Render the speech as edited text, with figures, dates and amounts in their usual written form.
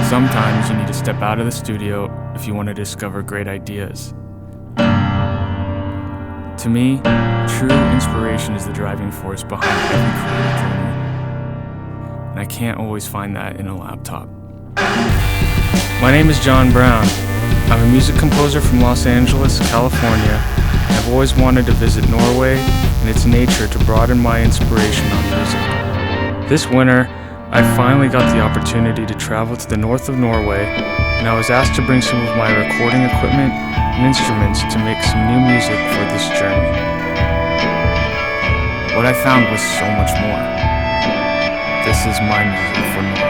Sometimes you need to step out of the studio if you want to discover great ideas. To me, true inspiration is the driving force behind every creative journey, and I can't always find that in a laptop. My name is John Brown. I'm a music composer from Los Angeles, California. I've always wanted to visit Norway and its nature to broaden my inspiration on music. This winter, I finally got the opportunity to travel to the north of Norway, and I was asked to bring some of my recording equipment and instruments to make some new music for this journey. What I found was so much more. This is my music for Norway.